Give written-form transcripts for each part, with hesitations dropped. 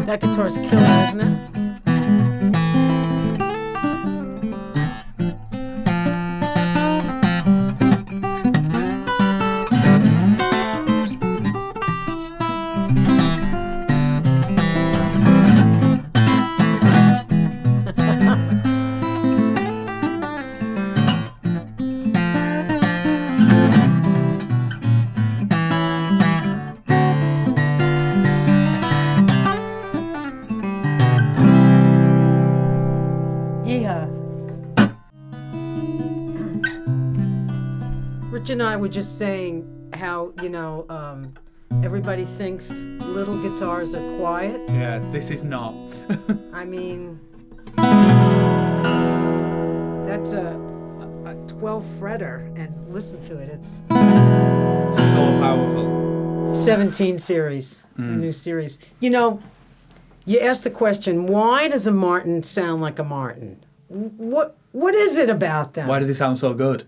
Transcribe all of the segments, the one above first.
That guitar's killer, isn't it? Rich and I were just saying how, everybody thinks little guitars are quiet. Yeah, this is not. I mean, that's a 12 fretter, and listen to it, it's So powerful. 17 series, a new series. You asked the question, why does a Martin sound like a Martin? What is it about them? Why do they sound so good?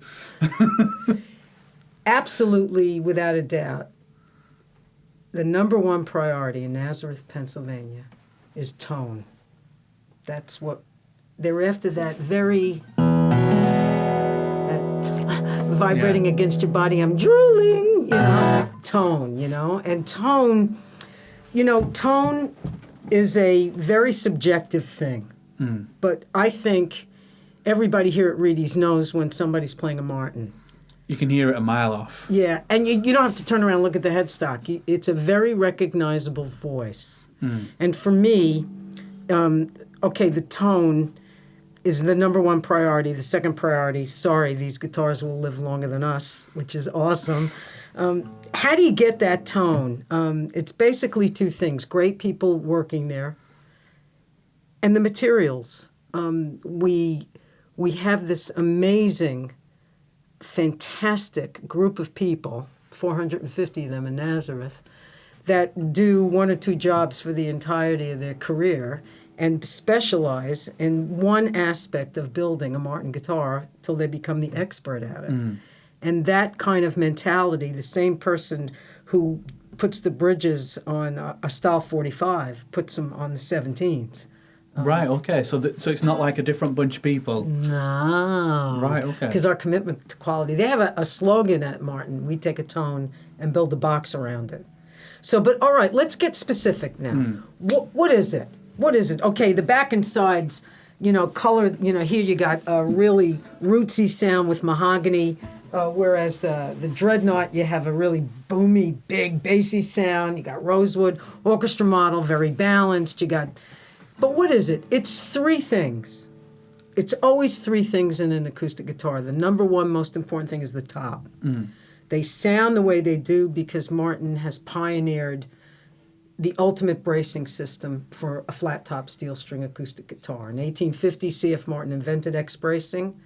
Absolutely, without a doubt, the number one priority in Nazareth, Pennsylvania, is tone. That's what they're after. That very vibrating against your body. I'm drooling. Tone. And tone. Tone is a very subjective thing. But I think everybody here at Reidys knows when somebody's playing a Martin. You can hear it a mile off. Yeah, and you don't have to turn around and look at the headstock. It's a very recognizable voice. And for me, the tone is the number one priority. The second priority, sorry, these guitars will live longer than us, which is awesome. How do you get that tone? It's basically two things. Great people working there and the materials. We have this amazing, fantastic group of people, 450 of them in Nazareth, that do one or two jobs for the entirety of their career and specialize in one aspect of building a Martin guitar till they become the expert at it. And that kind of mentality, the same person who puts the bridges on a Style 45 puts them on the 17s. Right, okay. So it's not like a different bunch of people. No. Right, okay. Because our commitment to quality. They have a slogan at Martin. We take a tone and build a box around it. So, but all right, let's get specific now. What is it? What is it? Okay, the back and sides, color, here you got a really rootsy sound with mahogany, whereas the Dreadnought, you have a really boomy, big, bassy sound. You got rosewood, orchestra model, very balanced. But what is it? It's three things. It's always three things in an acoustic guitar. The number one most important thing is the top. They sound the way they do because Martin has pioneered the ultimate bracing system for a flat-top steel string acoustic guitar. In 1850, C.F. Martin invented X bracing.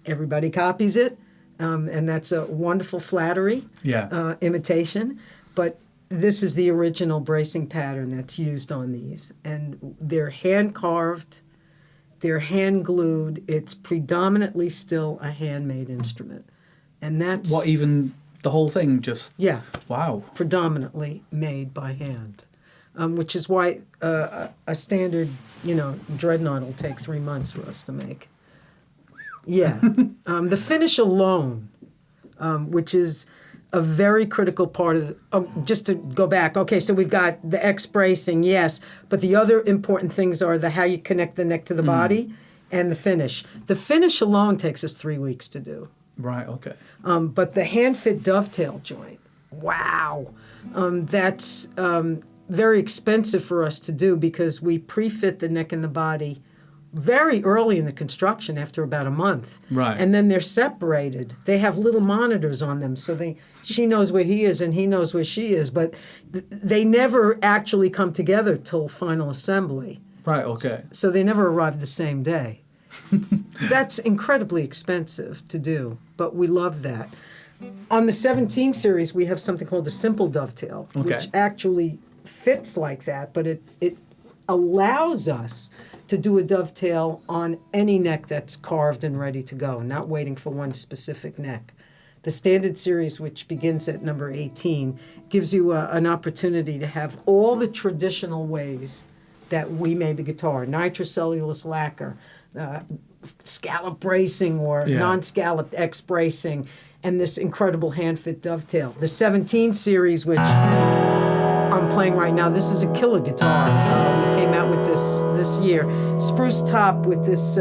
Everybody copies it, and that's a wonderful flattery imitation. But this is the original bracing pattern that's used on these. And they're hand-carved, they're hand-glued. It's predominantly still a handmade instrument. And that's... What, even the whole thing just... Yeah. Wow. Predominantly made by hand. Which is why a standard, Dreadnought will take 3 months for us to make. Yeah. The finish alone, which is a very critical part of just to go back. Okay, so we've got the X bracing, yes, but the other important things are how you connect the neck to the body and the finish. The finish alone takes us 3 weeks to do. Right, okay. But the hand-fit dovetail joint, wow, that's very expensive for us to do because we pre-fit the neck and the body very early in the construction, after about a month. Right. And then they're separated. They have little monitors on them, so she knows where he is and he knows where she is, but they never actually come together till final assembly. Right, okay. So they never arrive the same day. That's incredibly expensive to do, but we love that. On the 17 series, we have something called a simple dovetail, which actually fits like that, but it allows us to do a dovetail on any neck that's carved and ready to go, not waiting for one specific neck. The standard series, which begins at number 18, gives you an opportunity to have all the traditional ways that we made the guitar. Nitrocellulose lacquer, scallop bracing or non-scalloped X bracing, and this incredible hand-fit dovetail. The 17 series, which I'm playing right now, this is a killer guitar. We came out with this year. Spruce top with this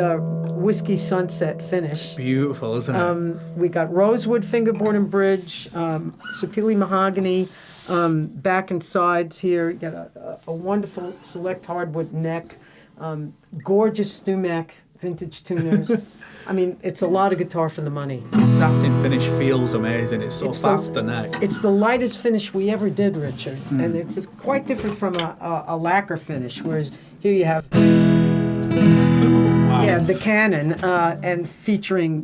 whiskey sunset finish. Beautiful, isn't it? We got rosewood fingerboard and bridge, sapele mahogany, back and sides here. You got a wonderful select hardwood neck, gorgeous Stumac vintage tuners. I mean, it's a lot of guitar for the money. Satin finish feels amazing. It's so fast the neck. It's the lightest finish we ever did, Richard, and it's quite different from a lacquer finish. Whereas here you have, the Canon, and featuring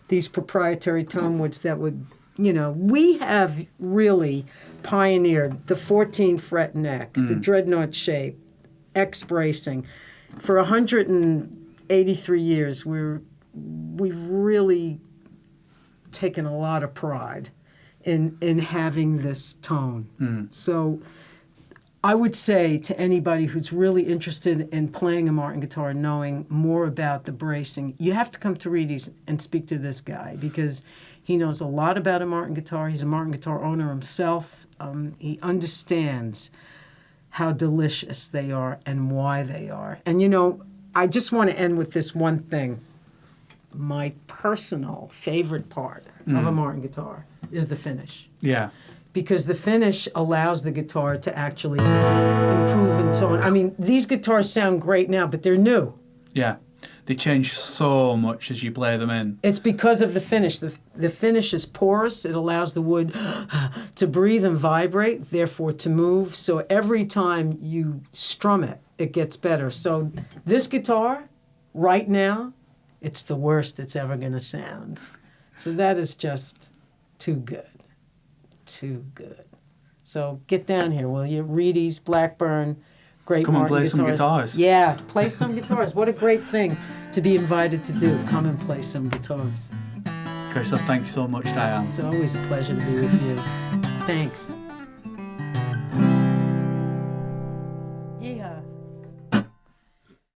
these proprietary tone woods that would, we have really pioneered the 14 fret neck, the dreadnought shape, X bracing, for 183 years. We've really taken a lot of pride in having this tone. So I would say to anybody who's really interested in playing a Martin guitar and knowing more about the bracing, you have to come to Reidys and speak to this guy because he knows a lot about a Martin guitar. He's a Martin guitar owner himself. He understands how delicious they are and why they are. And I just want to end with this one thing. My personal favorite part of a Martin guitar is the finish. Yeah. Because the finish allows the guitar to actually improve in tone. I mean, these guitars sound great now, but they're new. Yeah. They change so much as you play them in. It's because of the finish. The finish is porous. It allows the wood to breathe and vibrate, therefore to move. So every time you strum it, it gets better. So this guitar, right now, it's the worst it's ever going to sound. So that is just too good. Too good. So get down here, will you? Reidys, Blackburn, great Come and Martin play some guitars. Yeah, play some guitars. What a great thing to be invited to do. Come and play some guitars. Chris, thank you so much, Diane. It's always a pleasure to be with you. Thanks.